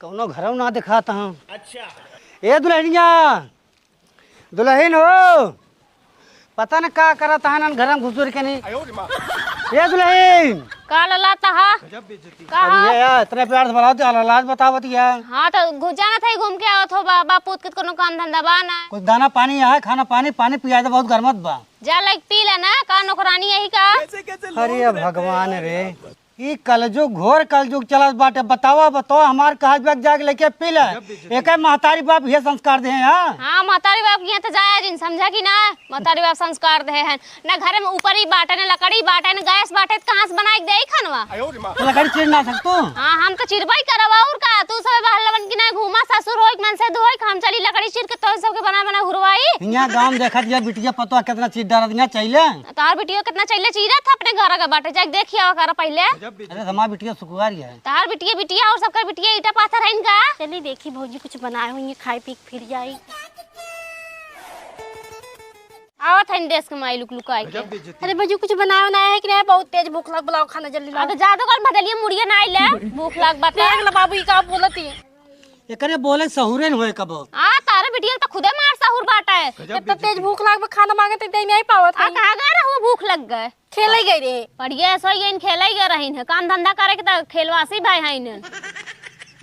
कौनो घरों ना दिखाता हूँ। अच्छा ए दुल्हनिया, दुल्हन हो, पता न का करत है घर में घुसुर के नहीं। ये दुल्हन का ललाता हा यार इतने प्यार से बुलाते लाज बतावत यार। हाँ तो जाना था घूम के आवत हो बापू के कोनो काम धंधा बा ना। कुछ दाना पानी है, खाना पानी पानी पिया दे, बहुत गर्मत बा। जा लाइक पी ले ना का नौकरानी यही का। अरे भगवान रे, ई कलजुग घोर कलजुग चलत बाटे। बताओ हमार कहा बैग जाके लेके पी ले। एक महतारी बाप ये संस्कार दे हैं। हाँ महतारी बाप यहाँ तो जाया जिन समझा कि ना महतारी बाप संस्कार दे हैं ना। घर में ऊपर ही बाटे न लकड़ी बाटे न गैस बाटे कहाँ से बनाई दे खनवा। लकड़ी चीर ना सकतो। हाँ हम तो चिरबाई करवा और का तू सब बहलवन की ना घूमा ससुर होई मन से धोई हम चली लकड़ी चीर के तो सबके बना बना हुरवाई। यहाँ गांव देखा दिया बिटिया पतो कितना चीज डाल दिया चाहिए। तार बिटिया कितना चाहिए चीरा था अपने घर का बाटे जाके देखिए कर पहले। अरे हमारी बिटिया सुकुवारी है। तार बिटिया और सबका बिटिया ईटा पाथर है इनका। चलिए देखी भौजी कुछ बनाए होंगे खाई पी फिर जाई। आवत है देश के माई लुक लुकाई के। अरे भौजी कुछ बनाया ना है कि नहीं? बहुत तेज भूख लग बुलाओ खाना जल्दी लाओ। तो ज्यादा कर बदलिए मुड़िया ना आइले भूख लाग बता देख लो बाबू ई का बोलती है। एकरे बोले सहुरे न होए कबो। आ तारे बिटिया तो खुदे मार साहुर बाटा है। इतना तेज भूख लाग खाना मांगे तो दे नहीं पावत आ है। कहां गए रहो भूख लग गए। खेले गई रे बढ़िया सो ये इन खेले गए रहिन है काम धंधा करे के त खेलवासी भाई है इन।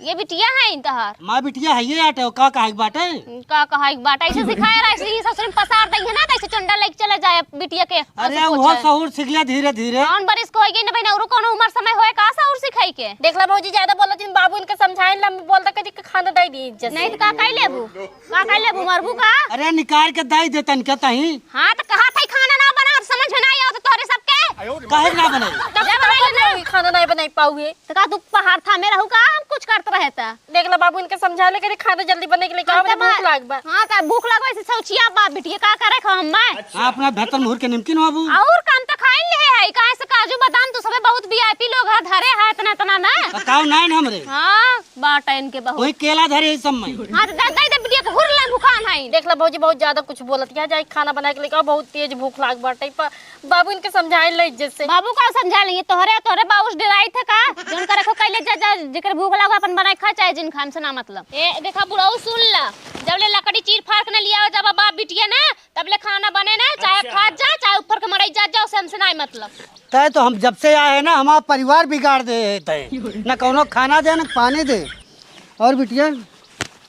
ये बिटिया है इन तहार मां बिटिया है ये आटे का कहा बाटे। का कहा एक बाटा ऐसे सिखाया रहा इसलिए ससुर पसार दई है ना ऐसे चंडा लेके चले जाए बिटिया के। अरे वो सहुर सीख लिया धीरे धीरे। कौन बरिस को होई ना भाई और कौन उम्र समय होए का सहुर सिखाई के। देख ला भौजी ज्यादा बोलत जिन बाबू इनके समझाइन ला बोलता कदी के खाना दे दी इज्जत नहीं तो का काई लेबू मरबू का। अरे निकाल के दाई देतन के तही। हां तो कहा था खाना ना बना समझ में ना आया तो तोरे सबके काहे ना बने। जब खाना नहीं बनाई पाऊए तो का तू पहाड़ था में रहू का हम कुछ करत रहता। देख ला बाबू इनके समझा ले के खाना जल्दी बने के लिए का भूख लाग बा। हां का भूख लागो ऐसे सौचिया बाप बिटिया का करे खा हम मैं। हां अपना बेहतर मुहर के निमकिन बाबू और काम तो खाइन ले है काहे से काजू बादाम तू सबे बहुत वीआईपी लोग है धरे है इतना इतना ना। बताओ नाइन हमरे। हां बाटा इनके बहुत वही केला धरे इस समय। हां तो दे बिटिया को हुर ले भूखान है। देख ला भौजी बहुत ज्यादा कुछ बोलत है जाई खाना बना के लिए बहुत तेज भूख लाग बाटे बाबू इनके समझाए ले इज्जत से। बाबू का समझा लेंगे तोहरे बाबूस डराई थे का जोन करे को कैले जा जेकर भूख लागो अपन बनाई खा चाहे जिन खाम से ना मतलब। ए देखा बुढ़ाऊ सुन ला जब ले लकड़ी चीर फाड़ के न लिया जब बाप बिटिया ना तब ले खाना बने ना चाहे खा जा चाहे ऊपर के मरई जा जाओ से हमसे ना मतलब। तय तो हम जब से आए हैं ना हमारा परिवार बिगाड़ दे तय ना कौनो खाना दे ना पानी दे। और बिटिया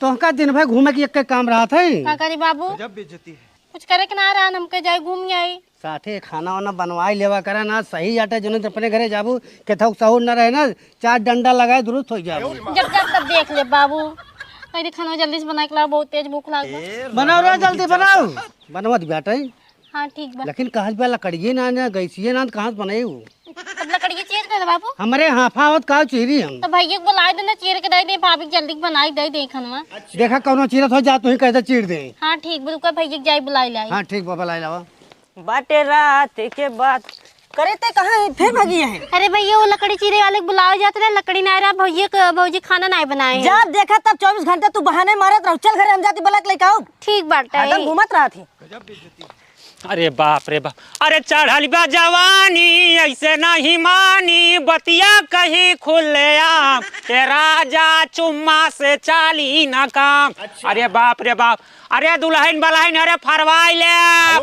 तोहका दिन भर घूमे की एक काम रहा था का करी बाबू जब बेइज्जती है कुछ करे के ना रहा हमके जाए घूम आई साथे खाना वाना बनवाई लेवा करा ना सही आटे जो अपने घरे जाबू के थक सहूर न रहे ना चार डंडा लगाए दुरुस्त हो जाए। जब जब तब देख ले बाबू अरे खाना जल्दी से बना के लाओ बहुत तेज भूख लाग बनाओ रे जल्दी बनाओ बनवा दी बेटा। हाँ ठीक बा लेकिन कहल बा लकड़िए ना गैसिए ना कहाँ से बनाई वो अब लकड़ी चीर कर बाबू हमारे हाफा होत का चीरी हम तो भैया को बुला देना चीर के दे भाभी जल्दी बनाई दे खाना। देखा कौनो चीरत हो जा तू ही कैसे चीर दे। हाँ ठीक बिल्कुल भैया जाई बुलाई लाई। हाँ ठीक बाबा लाई लावा बाटे रात के बात करे ते कहाँ है फिर भागी है। अरे भैया वो लकड़ी चीरे वाले बुलाओ जाते रहे लकड़ी ना रहा भैया भौजी खाना नहीं बनाए जब देखा तब 24 घंटे तू बहाने मारत रहो चल घरे हम जाती बलक लेके आओ। ठीक बाटे हरदम घूमत रहा थी। अरे बाप रे बाप अरे चढ़ल बा जवानी ऐसे नहीं मानी बतिया कहीं खुले आम के राजा चुम्मा से चाली ना काम। अरे बाप रे बाप अरे दुल्हन बलहन अरे फरवाई ले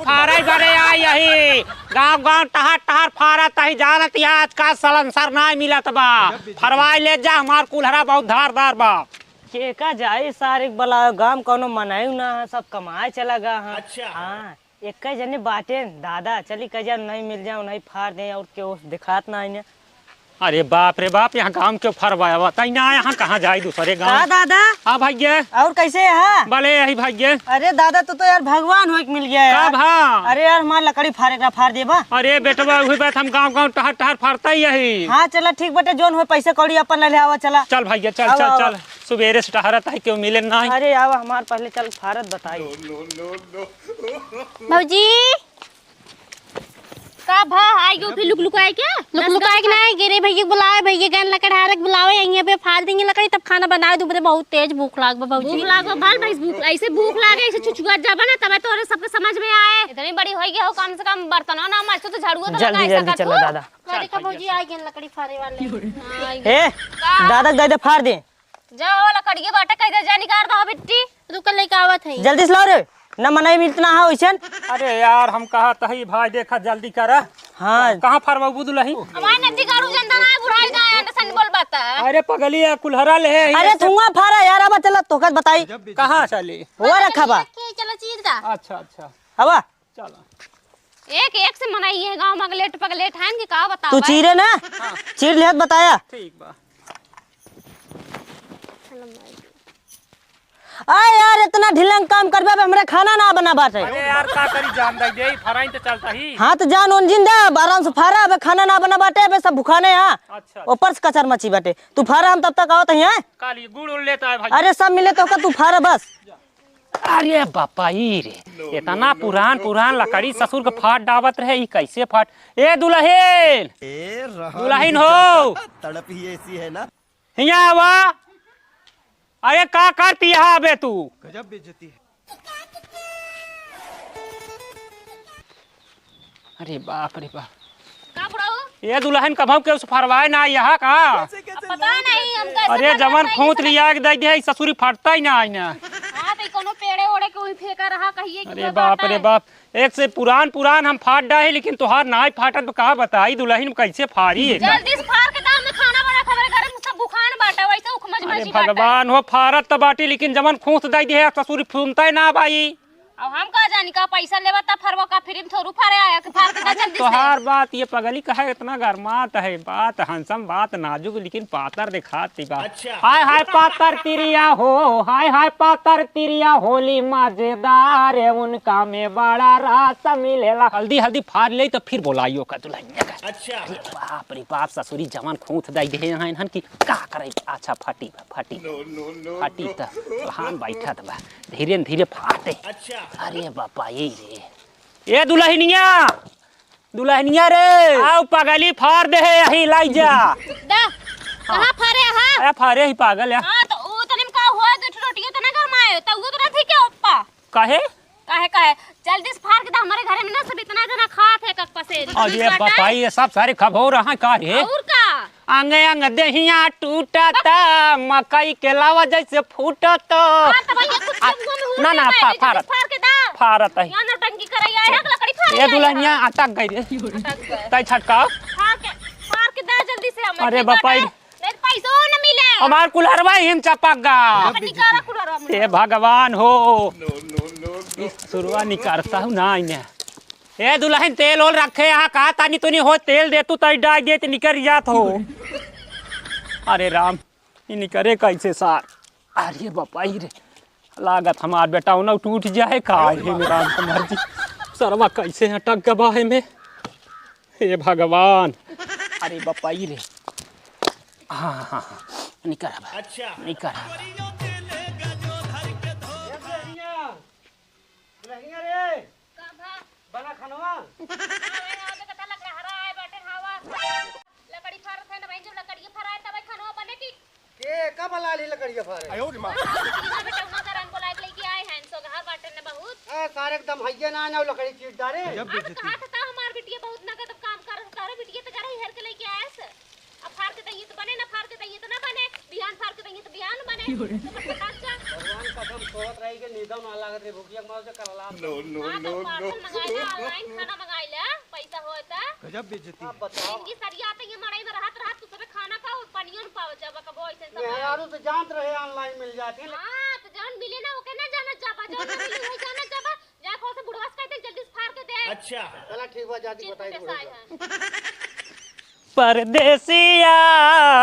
फारे बड़े आई यही गांव गांव टहर टहर फारा तही जानत आज का सलंसर नहीं मिलत बा फरवाई ले जा हमार कुल्हरा बहुत धारदार बा। के का जाए सारे बला गांव कोनो मनाई ना सब कमाए चला गा। हाँ एक जने बाटे दादा चली कजा नहीं मिल जाओ नहीं फाड़ दे और क्यों दिखात ना इन्हें। अरे बाप रे बाप यहाँ गांव क्यों फरवाया हुआ तई ना यहाँ कहाँ जाए दूसरे गांव। दादा हाँ भाग्य और कैसे है भले यही भाग्य। अरे दादा तो यार भगवान हो मिल गया यार। कब हाँ अरे यार हमार लकड़ी फाड़ देबा। अरे बेटवा वही बात हम गांव गांव टहर टहर फाड़ता ही यही। हाँ चला ठीक बेटे जोन हो पैसे कौड़ी अपन ले आवा चला। चल भाग्य चल आओ, चल आओ। चल सुबेरे से टहरत है क्यों मिले ना। अरे आवा हमार पहले चल फारत बताई भौजी का भा आई गयो फिर लुकाए क्या लुकाए के नहीं गिरे भैया बुलाए भैया गन लकड़ी हारक बुलावे यहीं पे फाड़ देंगे लकड़ी तब खाना बना दो बहुत तेज भूख लाग बा भौजी। भूख लागो भाल भाई भूख ऐसे भूख लागे ऐसे चुचुआ जाबा ना तब तोरे सबके समझ में आए इतनी बड़ी होई गई हो कम से कम बर्तन ना मार तो झाड़ू तो जल्दी जल्दी चलो दादा। देखा भौजी आई गन लकड़ी फाड़े वाले। ए दादा दे फाड़ दे जाओ लकड़िए बाटे कह दे जा निकाल दो बिट्टी। रुक लेके आवत है। जल्दी से लाओ रे, न मनाई मिलतना है वैसन। अरे यार हम कहा तही भाई देखा जल्दी करा। हाँ कहाँ फरमाबू दुल्ही? हमारे नदी गाड़ू जनता ना बुढ़ाई दा अंडसन बोल बाता। अरे पगली है कुल्हरा ले है। अरे धुआं फारा यार, अब चल तोका बताई कहाँ चली? हुआ रखा बा। चलो चीर दा। अच्छा अच्छा हवा चलो। एक एक से मनाई है गांव मगलेट पगलेट है कि का बताओ। तू चीरे ना, चीर लिहत बताया। ठीक बा। आय यार इतना ढिलंग काम करबे अब हमरे खाना ना बना बाटे। अरे यार का करी जान दे दे फराई तो चलता ही। हाँ तो जान उन जिंदा आराम से फारा, अब खाना ना बना बाटे, अब सब भुखाने यहाँ। अच्छा ऊपर से कचर मची बाटे, तू फारा हम तब तक आवत है। काली गुड़ उड़ लेता है भाई। अरे सब मिले तो का तू फारा बस। अरे बापाई रे इतना पुरान पुरान लकड़ी ससुर के फाट डावत रहे, ई कैसे फाट? ए दुल्हन, दुल्हन हो, तड़प ही ऐसी है ना। हिया आवा। अरे का करती है अबे तू? गजब बेइज्जती है। अरे बाप रे बाप। का बुढ़ाऊ? ये दुल्हन कभू के उस फरवाए ना यहाँ का? पता नहीं हम कैसे। अरे जवन खूंत लिया के दे दे ससुरी फटता ही ना आई ना। हां तो कोनो पेड़े ओड़े के वही फेंका रहा कहिए कि अरे बाप रे बाप, एक से पुरान पुरान हम फाट डाहे लेकिन तुहार नाई फाटत। का बताई दुल्हन कैसे फाड़ी है? जल्दी से फाड़ के दाम में खाना बना खबर घर में सब बुखान बाटा वैसे उखमज अरे मजी बाटा। भगवान हो फारत तो बाटी लेकिन जवन खूंत दे दे ससुरी फूमता ना भाई। अब हम का जानी का पैसा लेवा ता फरवा का फिर थोरू फाड़े आया कि फाड़ के दा जल्दी से। तोहार बात ये पगली कहे इतना गरमात है, बात हंसम बात नाजुक लेकिन पातर दिखाती बात। हाय हाय पातर तिरिया हो, हाय हाय पातर तिरिया होली मजेदार है, उनका में बड़ा रास मिलेला। हल्दी हल्दी फाड़ ले तो फिर बोलाइयो का दुल्हनिया का। अच्छा अरे बाप रे बाप, ससुरी जवान खूंत दई दे हन की का करे। अच्छा फाटी फाटी फाटी त हान बैठत बा, धीरे धीरे फाटे। अच्छा अरे बापा ये रे, ए दुल्हनिया, दुल्हनिया रे आओ पगली फाड़ दे है यही लाई जा। दा कहां फाड़े हां? अरे फाड़े ही पागल है। हां तो वो तनिम का हुआ दो रोटियां तो ना गरमाए तो वो तो थी के ओप्पा। काहे काहे जल्दी से फाड़ के दा, हमारे घर में ना सब इतना जना खात है कक पसेरी। अरे बापा ये सब सारे खबो रहा का रे? और का अंगे अंग दहिया टूटता, मकई के लावा जैसे फूटत। हां तो भैया कुछ मुंह में ना ना फाड़ फाड़ के दा। फाड़त है। यहां नौटंकी करैया है लकड़ी फाड़। ये दुल्हनिया अटक गई रे, तै छटकाओ। फाड़ के दा जल्दी से हमें। अरे बापा नहीं पैसो न मिले। हमार कुल्हरवा हिम चपक अपनी कारा कुलरा में। हे भगवान हो, शुरुआ निकारता हूँ ना इन्हें। ए दुल्हन तेल ओल रखे यहाँ कहा तानी तो नहीं हो, तेल दे तू तई डाल दे निकर जात हो। अरे राम ये निकरे कैसे सार? अरे बापाई रे लागत हमार बेटा उन टूट जाए का। मेरा मर्जी सरवा कैसे अटक गवा है में, हे भगवान। अरे बापाई रे, हाँ हाँ हाँ निकर। अच्छा निकर। बना खनवा लकड़ी फाड़ थे ना भाई, जब लकड़ी फराए तब खाना बने की के कब लाली लकड़ी फारे। आयो रे मां। बेटा उना करन को लाइक लेके आए हैं सो घर बाटे ने बहुत। ए सारे एकदम हइये ना ना लकड़ी चीट डारे। अब कहा था हमार बिटिया बहुत नगद काम कर तारे बिटिया तो करे हेर के लेके आए से। अब फाड़ के दइए तो बने ना, फाड़ के दइए तो ना बने, बियान फाड़ के दइए तो बियान बने। भगवान कसम सोत रही के निदम ना लागत रे, भूखिया मौत से करला। नो मंगाइला ऑनलाइन खाना मंगाइला पैसा होता। गजब बेइज्जती है। बताओ इनकी सरिया तो ये मड़ई में रहत तू सब खाना खाओ पानियो न पाव जब कबो ऐसे सब। यारू तो जानत रहे ऑनलाइन मिल जाती है। हां तो जान मिले ना ओके ना जाना जाबा, जो ना मिले वही जाना जाबा। जा खो से बुढ़वा कहते जल्दी से फाड़ के दे। अच्छा चला ठीक बा, जाती बताई। परदेसिया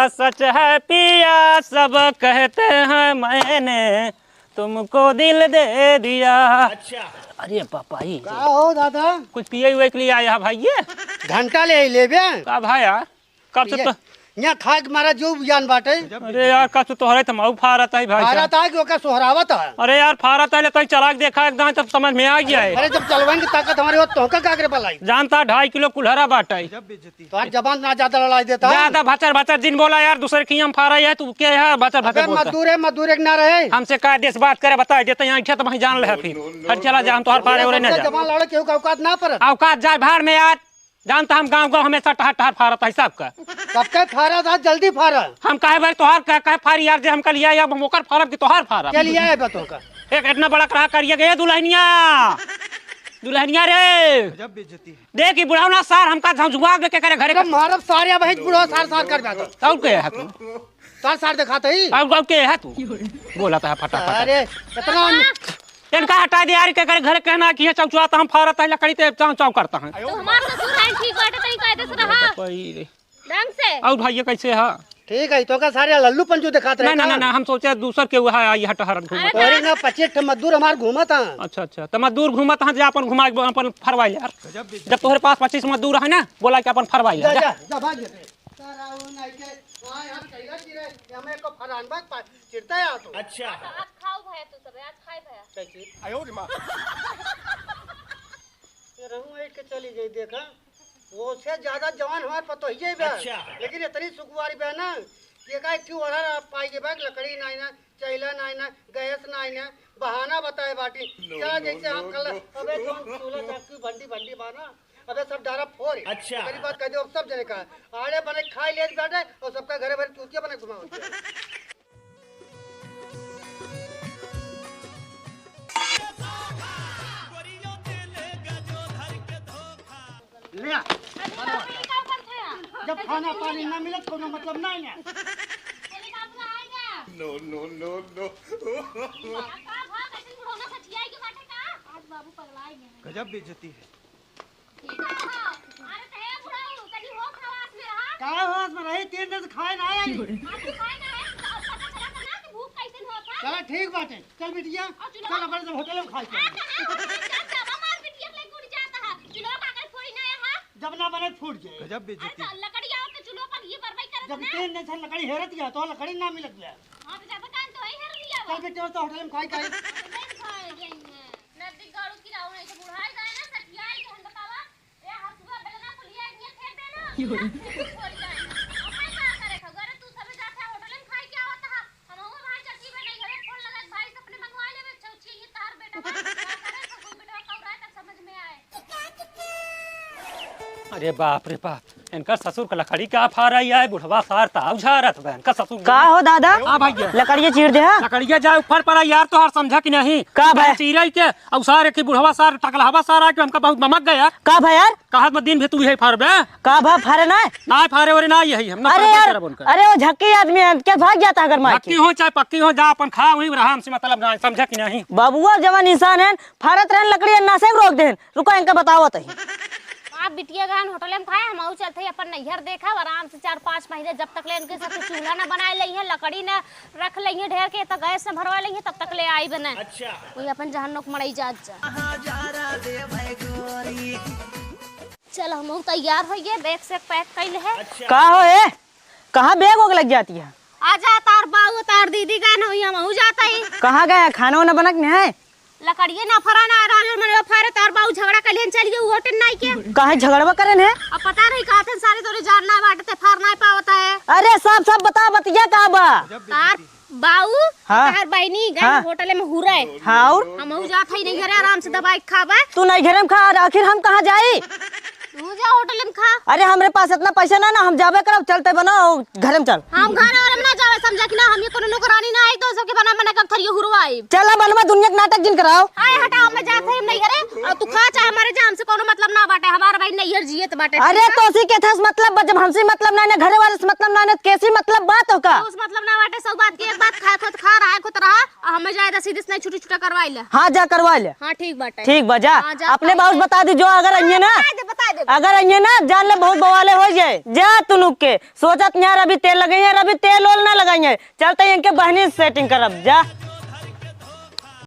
सच है पिया, सब कहते हैं मैंने तुमको दिल दे दिया। अच्छा अरे पापाई का हो दादा? कुछ पिए हुए के लिए आया भाई? ये घंटा ले लेबे का भाई यार कब से तो यहाँ खा के मारा जो ज्ञान बाटे। अरे यार कब से तोहरे तो मऊ फारत है भाई फारा साहब। था कि ओका सोहरावत है। अरे यार फारत है तो चला के देखा एकदम तब समझ में आ गया है। अरे जब चलवाएंगे ताकत हमारे हो तो का करे बलाई। जानता 2.5 किलो कुल्हरा बाटा है। गजब बेइज्जती है। तो आज जबान ना ज्यादा लड़ाई देता है। ज्यादा भचर भचर दिन बोला यार, दूसरे की हम फारा है तू क्या है भचर भचर बोलता। मजदूर एक ना रहे। हमसे का देश बात करे बता देते यहाँ इच्छा तो वहीं जान ले फिर हट चला जा हम तोहर फारे हो रहे ना जा जबान लड़े के औकात ना पर। औकात जा भाड़ में यार, जानता हम गांव गांव हमेशा टहर टहर फारत है सबका। कब के फारा था जल्दी फारा। हम कहे भाई तोहार कहे फारी यार जे हम कल लिया या मोकर फारब की तोहार फारब। क्या लिया है बतों का? एक इतना बड़ा करा करिए गए दुल्हनिया दुल्हनिया रे गजब बेइज्जती है। देख ई बुढ़ावना सार हमका झुझुआ के करे घरे कब मारब सारे बहित बुढ़ो सार सार कर बैठो। और के है तू सार सार दिखाते ही। और के है तू बोला था फटाफट। अरे कितना इनका हटा दे यार के करे घरे कहना कि चौचुआ तो हम फारत है लकड़ी ते चाव चाव करता है। तो हमार ससुर है ठीक बाटे तई कायदे से रहा ढंग से। और भाई कैसे है? ठीक है तो का सारे लल्लू पंजू दिखाते नहीं ना ना हम सोचे दूसर के हुआ है हट हर घूमत। अरे ना 25 मजदूर हमार घूमत हैं। अच्छा अच्छा तो मजदूर घूमत है जे अपन घुमा अपन फरवाई यार। जब तोहरे पास 25 मजदूर है ना बोला कि अपन फरवाई जा जा। जा जा भाग जा। सारा उन आई के हां यहां कहिला चिरे हमें को फरान बाग चिरता है तो। अच्छा आज खाओ भैया तू सब आज खाई भैया। ये रहूं एक के चली गई देखा वो से ज्यादा जवान हमारे पतो ही है। अच्छा लेकिन इतनी सुकुवारी बे ना ये का क्यों ओढ़ा पाई के बैग लकड़ी नहीं ना चैला नहीं ना गैस नहीं ना बहाना बताए बाटी क्या जैसे हम कल अबे जो चूल्हा चाकू भंडी भंडी बाना अबे सब डारा फोड़। अच्छा मेरी बात कह दो सब जने का आड़े बने खाई ले बैठे और सबका घरे भरे चूतिया बने घुमाओ। ले जब खाना पानी ना मिले कोनो मतलब नहीं है। नो नो नो नो गजब बेइज्जती है। का होश में रही 3 दिन से खाए ना आई। चल ठीक बात है चल बिटिया चल अपन से होटल में खाए जब ना बने फूट जाए। गजब बेइज्जती है। जब 3 दिन से लकड़ी हेरत गया तो लकड़ी ना मिलत गया। चल बेटे तो होटल में खाई खाई अरे बाप रे बाप इनका ससुर का लकड़ी क्या फार आई है बुढ़वा फार ताव झारत बहन का ससुर का हो दादा हां भाई लकड़िया चीर दे हा? लकड़िया जाए ऊपर पड़ा यार तो हर समझा कि नहीं का भाई? चीरई के और सारे की बुढ़वा सार टकलहवा सार आ के हमका बहुत नमक गया यार। का भाई यार कहत में दिन भी तू यही फारबे का भा फारे ना ना फारे और ना यही हम ना अरे यार अरे वो झक्की आदमी है क्या भाग जाता अगर मार पक्की हो चाहे पक्की हो जा अपन खा वही रहा हमसे मतलब ना समझा कि नहीं। बाबुआ जवान इंसान है फारत रहन लकड़ी नासे रोक देन रुको इनका बताओ तही आप बिटिया गहन होटल में खाए हम चलते अपन नैहर देखा आराम से 4-5 महीने जब तक ले इनके साथ चूल्हा ना बनाए लई है लकड़ी ना रख लई है ढेर के तो गैस से भरवा लई है तब तक ले आई बने। अच्छा वही अपन जहन नोक मड़ई जात जा। चल हम तैयार हो गए बैग से पैक कइल है। का हो ए कहां बैग होग लग जाती है? आजा तार बाऊ तार दीदी गहन होई हम जाता ही कहां गए खाना वाना बना के है? लकड़िए ना फराना रहल मन फारे तार बाऊ झगड़ा कलियन चलिए होटल नहीं के काहे झगड़वा करन है? अब पता नहीं कहते सारे तोरे जानना बाटते फार नहीं पावता है। अरे सब बता बतिया का बा तार बाऊ हाँ। तार बहनी गए हाँ। होटल में हुरे हां और हम जात ही नहीं घरे आराम से दवाई खाबे। तू नहीं घर में खा आखिर हम कहां जाई? तू जा होटल में खा। अरे हमरे पास इतना पैसा ना हम जाबे करब चलते बनो घर में चल। हम घर और में ना जावे समझा कि ना हम ये कोनो नौकरानी ना आई तो सबके बना बना कब थरियो हुरवाई। चल बनवा दुनिया के नाटक जिन कराओ। आए हटा हम जात ही नहीं घरे और तू खा चाहे हमारे जान से कोनो मतलब ना बाटे हमारा भाई नैहर जियत बाटे। अरे तो उसी के थस मतलब जब हमसे मतलब ना घरे वाले से मतलब ना कैसी मतलब बात होगा? उस मतलब ना बाटे सब बात की एक बात खा खुद खा रहा है खुद रहा हमें जाए सीधे नहीं छुट्टी छुट्टा करवाई ले। हाँ जा करवा ले। हां ठीक बाटे ठीक बजा हाँ, जा अपने बाबू बता दी जो अगर अन्य ना बता दे अगर अन्य ना जान ले बहुत बवाले हो जाए जा तुनुक के सोचत यार अभी तेल लगाइए अभी तेल ओल ना लगाइए चलते इनके बहनी सेटिंग करब जा।